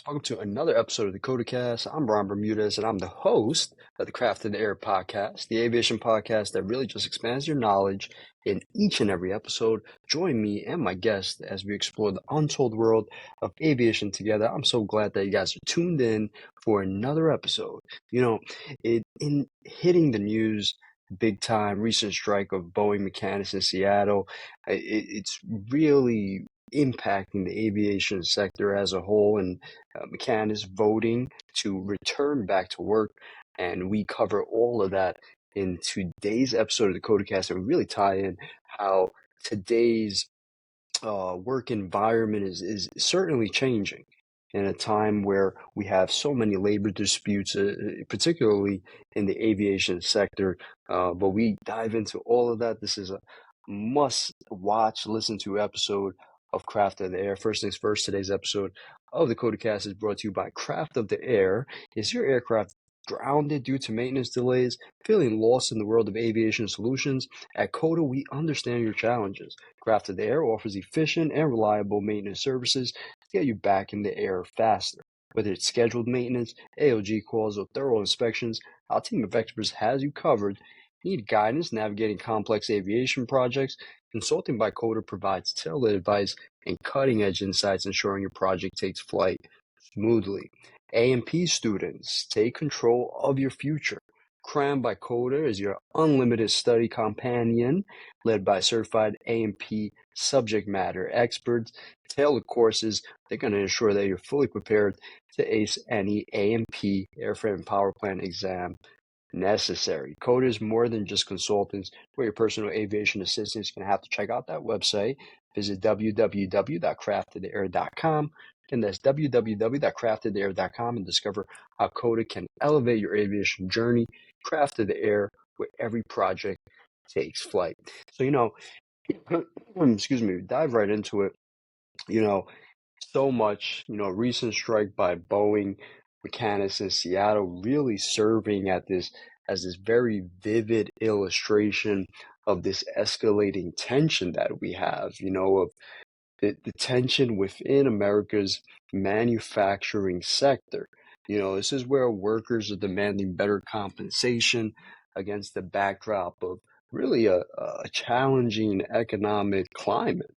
Welcome to another episode of the COTACast. I'm Bermudez, and I'm the host of the Craft of the Air podcast, the aviation podcast that really just expands your knowledge in each and every episode. Join me and my guests as we explore the untold world of aviation together. I'm so glad that you guys are tuned in for another episode. In hitting the news big time, recent strike of Boeing mechanics in Seattle, it's really impacting the aviation sector as a whole, and mechanics voting to return back to work. And we cover all of that in today's episode of the CODAcast and really tie in how today's work environment is certainly changing in a time where we have so many labor disputes, particularly in the aviation sector. But we dive into all of that. This is a must watch, listen to episode of Craft of the Air. First things first, today's episode of the CODAcast is brought to you by Craft of the Air. Is your aircraft grounded due to maintenance delays, feeling lost in the world of aviation solutions? At COTA, we understand your challenges. Craft of the Air offers efficient and reliable maintenance services to get you back in the air faster. Whether it's scheduled maintenance, AOG calls, or thorough inspections, our team of experts has you covered. Need guidance navigating complex aviation projects? Consulting by COTA provides tailored advice and cutting-edge insights, ensuring your project takes flight smoothly. A&P students, take control of your future. Cram by COTA is your unlimited study companion, led by certified A&P subject matter experts. Tailored courses, they're going to ensure that you're fully prepared to ace any A&P airframe and power plant exam necessary. COTA is more than just consultants. We're your personal aviation assistants. You're going to have to check out that website. Visit www.craftoftheair.com. And that's www.craftoftheair.com and discover how COTA can elevate your aviation journey. Craft of the Air, where every project takes flight. So, excuse me, dive right into it. So much, recent strike by Boeing mechanics in Seattle really serving as this very vivid illustration of this escalating tension that we have, of the tension within America's manufacturing sector. This is where workers are demanding better compensation against the backdrop of really a challenging economic climate.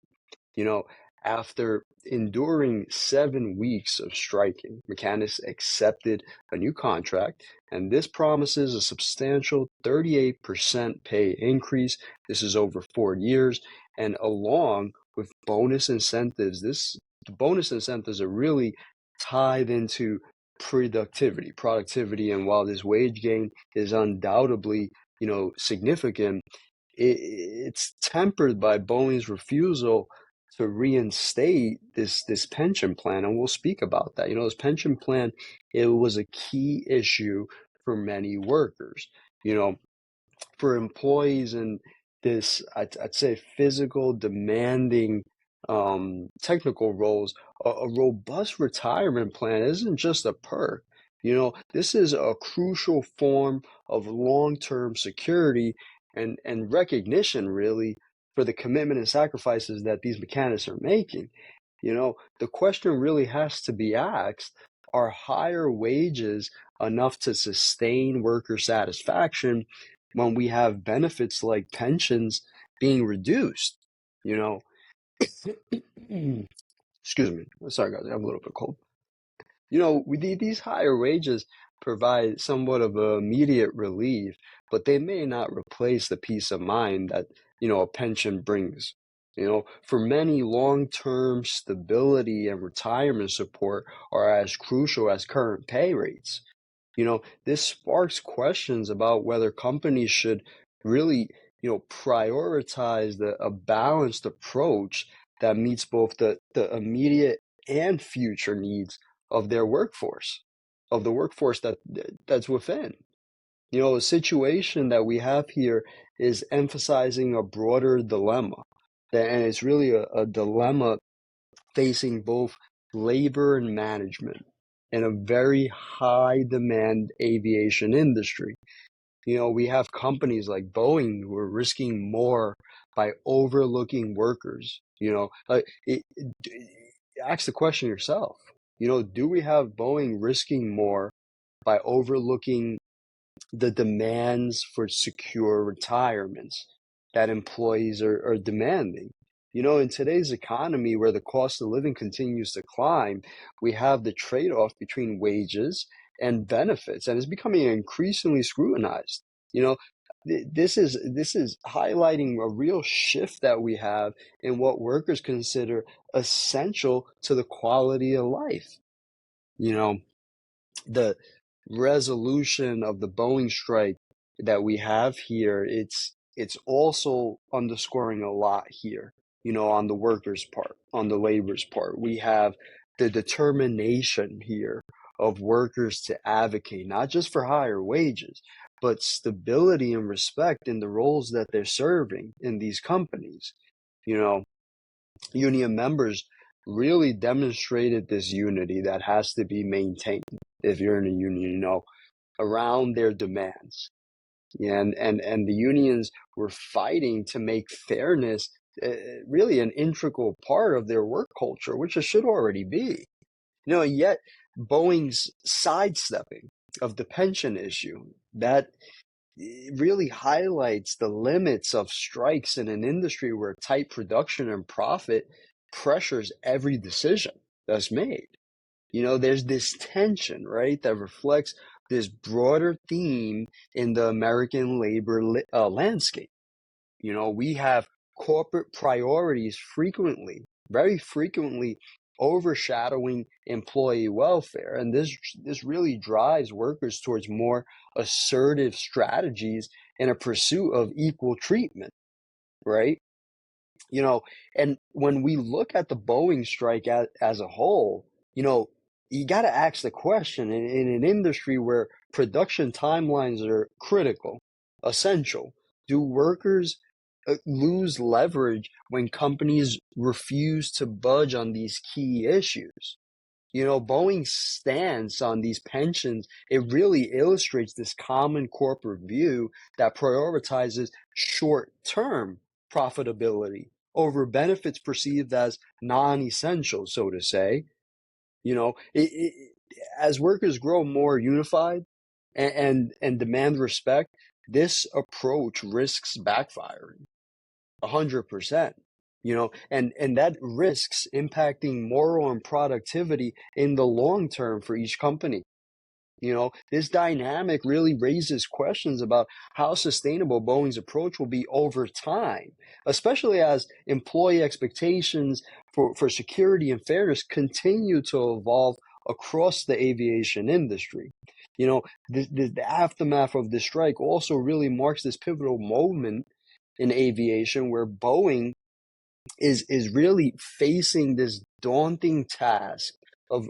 After enduring 7 weeks of striking, mechanics accepted a new contract, and this promises a substantial 38% pay increase. This is over 4 years, and along with bonus incentives. The bonus incentives are really tied into productivity, and while this wage gain is undoubtedly, significant, it's tempered by Boeing's refusal to reinstate this pension plan, and we'll speak about that. This pension plan, it was a key issue for many workers. For employees in this, I'd say, physical, demanding, technical roles, a robust retirement plan isn't just a perk. This is a crucial form of long-term security and recognition, really, for the commitment and sacrifices that these mechanics are making. The question really has to be asked, are higher wages enough to sustain worker satisfaction when we have benefits like pensions being reduced? Excuse me. Sorry, guys. I'm a little bit cold. These higher wages provide somewhat of immediate relief, but they may not replace the peace of mind that, a pension brings. For many, long-term stability and retirement support are as crucial as current pay rates. This sparks questions about whether companies should really, prioritize a balanced approach that meets both the immediate and future needs of their workforce, of the workforce that's within. A situation that we have here is emphasizing a broader dilemma, and it's really a dilemma facing both labor and management in a very high demand aviation industry. We have companies like Boeing who are risking more by overlooking workers. Ask the question yourself. Do we have Boeing risking more by overlooking the demands for secure retirements that employees are demanding? In today's economy where the cost of living continues to climb, we have the trade-off between wages and benefits, and it's becoming increasingly scrutinized. You know, this is highlighting a real shift that we have in what workers consider essential to the quality of life. You know, the resolution of the Boeing strike that we have here, it's also underscoring a lot here, on the workers' part, on the labor's part. We have the determination here of workers to advocate not just for higher wages, but stability and respect in the roles that they're serving in these companies. You know, union members really demonstrated this unity that has to be maintained if you're in a union, around their demands. And the unions were fighting to make fairness really an integral part of their work culture, which it should already be. Yet Boeing's sidestepping of the pension issue, that really highlights the limits of strikes in an industry where tight production and profit pressures every decision that's made. There's this tension, right, that reflects this broader theme in the American labor landscape. We have corporate priorities very frequently overshadowing employee welfare, and this really drives workers towards more assertive strategies in a pursuit of equal treatment, right? And when we look at the Boeing strike as a whole, you got to ask the question in an industry where production timelines are critical, essential, do workers lose leverage when companies refuse to budge on these key issues? Boeing's stance on these pensions, it really illustrates this common corporate view that prioritizes short-term profitability over benefits perceived as non-essential, so to say. As workers grow more unified and demand respect, this approach risks backfiring 100%. And that risks impacting moral and productivity in the long term for each company. This dynamic really raises questions about how sustainable Boeing's approach will be over time, especially as employee expectations for security and fairness continue to evolve across the aviation industry. The aftermath of the strike also really marks this pivotal moment in aviation where Boeing is really facing this daunting task of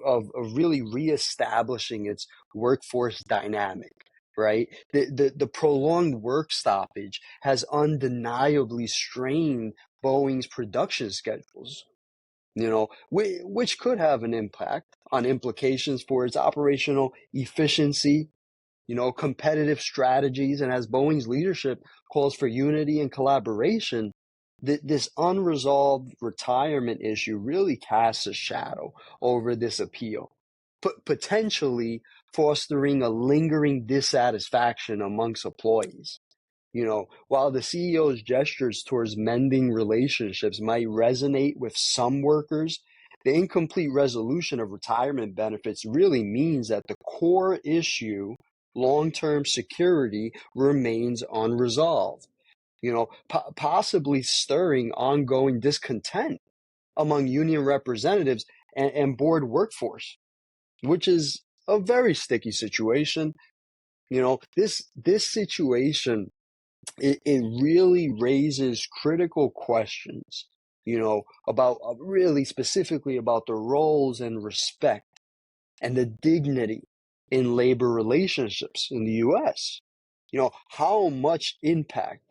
really reestablishing its workforce dynamic, right? The prolonged work stoppage has undeniably strained Boeing's production schedules, which could have an impact on implications for its operational efficiency, competitive strategies. And as Boeing's leadership calls for unity and collaboration, this unresolved retirement issue really casts a shadow over this appeal, potentially fostering a lingering dissatisfaction amongst employees. While the CEO's gestures towards mending relationships might resonate with some workers, the incomplete resolution of retirement benefits really means that the core issue, long-term security, remains unresolved, possibly stirring ongoing discontent among union representatives and board workforce, which is a very sticky situation. This situation, it really raises critical questions, about really specifically about the roles and respect and the dignity in labor relationships in the U.S. How much impact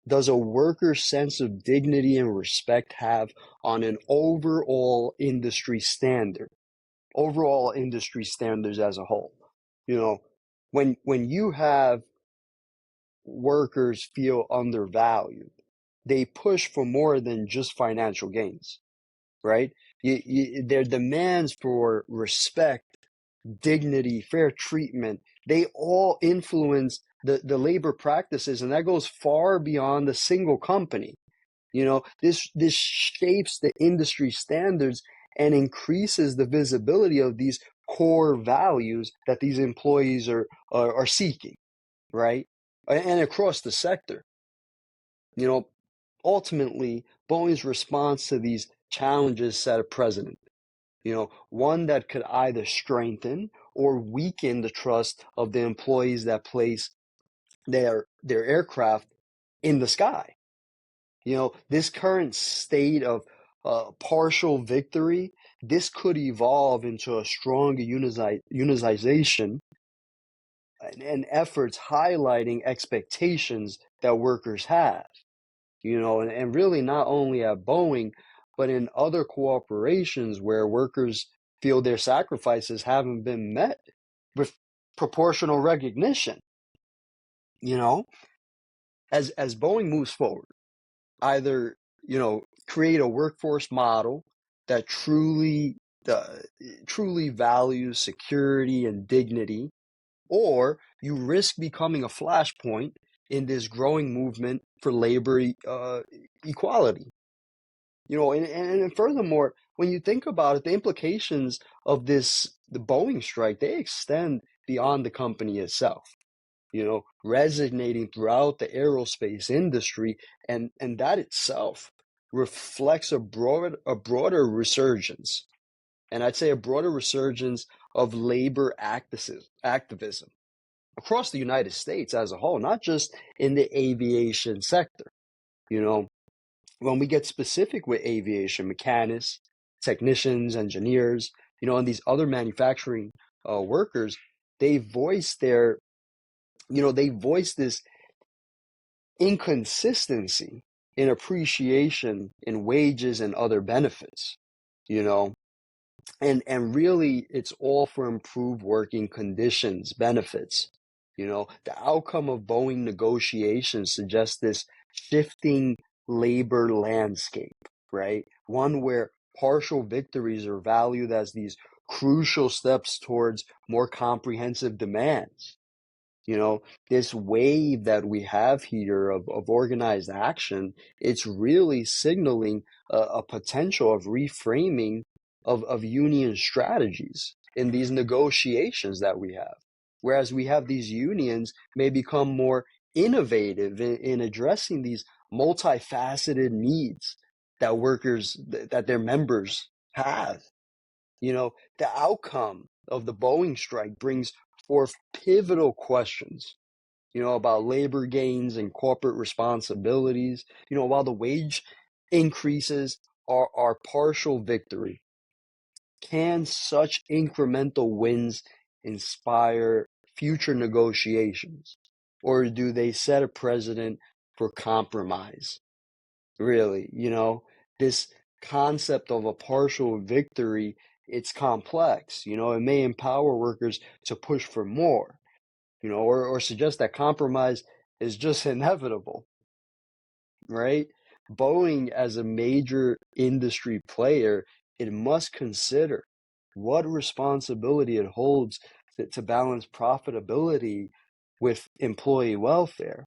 does a worker's sense of dignity and respect have on an overall industry standards as a whole? When you have workers feel undervalued, they push for more than just financial gains. right? Their demands for respect, dignity, fair treatment, they all influence the labor practices, and that goes far beyond a single company. This shapes the industry standards and increases the visibility of these core values that these employees are seeking, right? And across the sector. You know, ultimately, Boeing's response to these challenges set a precedent. One that could either strengthen or weaken the trust of the employees that place their aircraft in the sky. This current state of partial victory, this could evolve into a stronger unionization and efforts highlighting expectations that workers have. And really not only at Boeing, but in other corporations where workers feel their sacrifices haven't been met with proportional recognition. You know, as Boeing moves forward, either create a workforce model that truly values security and dignity, or you risk becoming a flashpoint in this growing movement for labor equality. And furthermore, when you think about it, the implications of the Boeing strike, they extend beyond the company itself, resonating throughout the aerospace industry, and that itself reflects a broader resurgence, and I'd say a broader resurgence of labor activism across the United States as a whole, not just in the aviation sector. When we get specific with aviation, mechanics, technicians, engineers, and these other manufacturing workers, they voice this inconsistency in appreciation in wages and other benefits, you know, and really it's all for improved working conditions, benefits. The outcome of Boeing negotiations suggests this shifting labor landscape, right? One where partial victories are valued as these crucial steps towards more comprehensive demands. This wave that we have here of organized action, it's really signaling a potential of reframing of union strategies in these negotiations that we have. Whereas we have these unions may become more innovative in addressing these multifaceted needs that their members have. The outcome of the Boeing strike brings forth pivotal questions, about labor gains and corporate responsibilities. While the wage increases are partial victory, can such incremental wins inspire future negotiations? Or do they set a precedent for compromise? Really, this concept of a partial victory, it's complex. It may empower workers to push for more, or suggest that compromise is just inevitable, right? Boeing, as a major industry player, it must consider what responsibility it holds to balance profitability with employee welfare.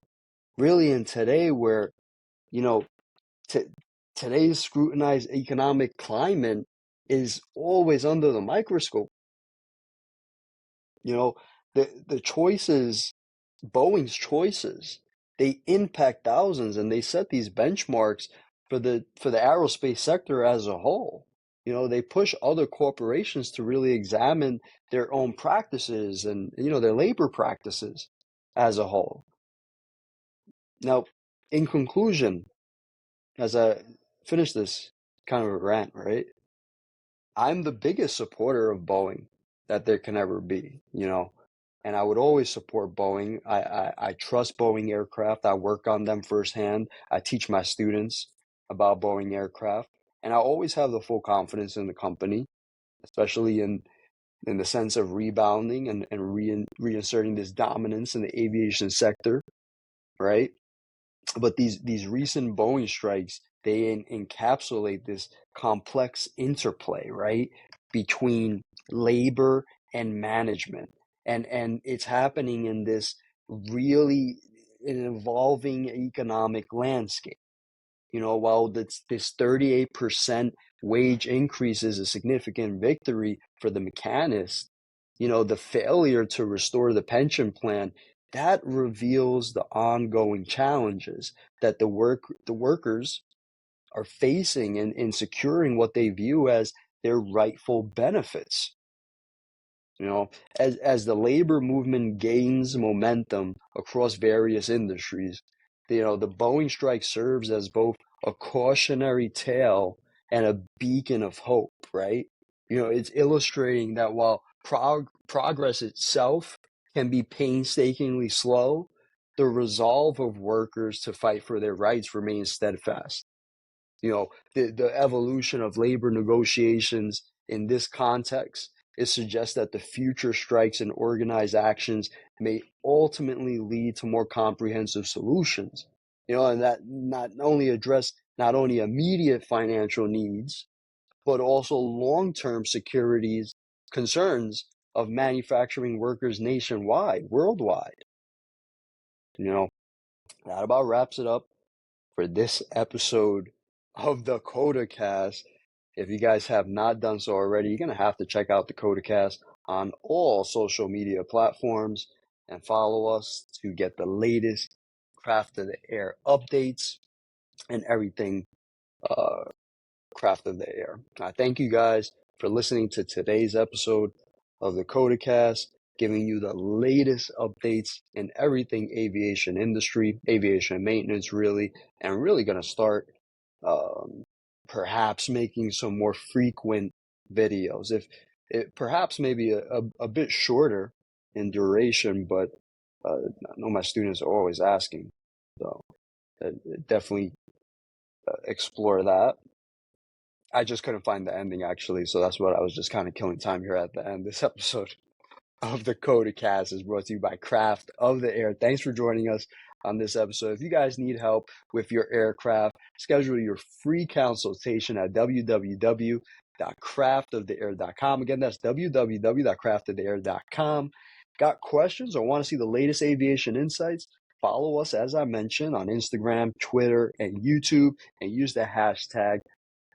Really, in today, where, you know, t today's scrutinized economic climate is always under the microscope. You know, the choices, Boeing's choices, they impact thousands, and they set these benchmarks for the aerospace sector as a whole. They push other corporations to really examine their own practices and, their labor practices as a whole. Now, in conclusion, as I finish this kind of a rant, right? I'm the biggest supporter of Boeing that there can ever be, and I would always support Boeing. I trust Boeing aircraft. I work on them firsthand. I teach my students about Boeing aircraft, and I always have the full confidence in the company, especially in the sense of rebounding and reinserting this dominance in the aviation sector, right? But these recent Boeing strikes, they encapsulate this complex interplay, right, between labor and management. And it's happening in this really an evolving economic landscape. While this 38% wage increase is a significant victory for the mechanists, the failure to restore the pension plan, that reveals the ongoing challenges that the workers are facing in securing what they view as their rightful benefits. As the labor movement gains momentum across various industries, the Boeing strike serves as both a cautionary tale and a beacon of hope, right? It's illustrating that while progress itself can be painstakingly slow, the resolve of workers to fight for their rights remains steadfast. The evolution of labor negotiations in this context, it suggests that the future strikes and organized actions may ultimately lead to more comprehensive solutions, and that not only address not only immediate financial needs, but also long-term securities concerns of manufacturing workers nationwide, worldwide. That about wraps it up for this episode of the COTACast. If you guys have not done so already, you're going to have to check out the COTACast on all social media platforms and follow us to get the latest Craft of the Air updates and everything Craft of the Air. I thank you guys for listening to today's episode of the COTACast, giving you the latest updates in everything aviation industry, aviation maintenance, really, and really going to start perhaps making some more frequent videos. If it perhaps maybe a bit shorter in duration, but I know my students are always asking, so definitely explore that. I just couldn't find the ending actually, so that's what I was just kind of killing time here at the end. This episode of the COTACast is brought to you by Craft of the Air. Thanks for joining us on this episode. If you guys need help with your aircraft, schedule your free consultation at www.craftoftheair.com. Again, that's www.craftoftheair.com. Got questions or want to see the latest aviation insights? Follow us, as I mentioned, on Instagram, Twitter, and YouTube, and use the hashtag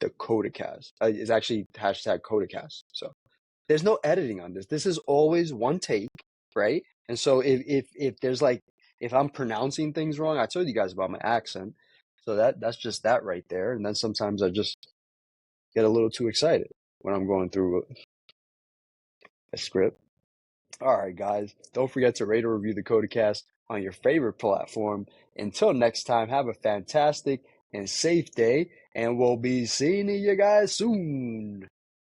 the COTACast. It's actually hashtag COTACast. So there's no editing on this. This is always one take, right? And so if there's if I'm pronouncing things wrong, I told you guys about my accent. So that's just that right there. And then sometimes I just get a little too excited when I'm going through a script. All right, guys, don't forget to rate or review the COTACast on your favorite platform. Until next time, have a fantastic and safe day, and we'll be seeing you guys soon.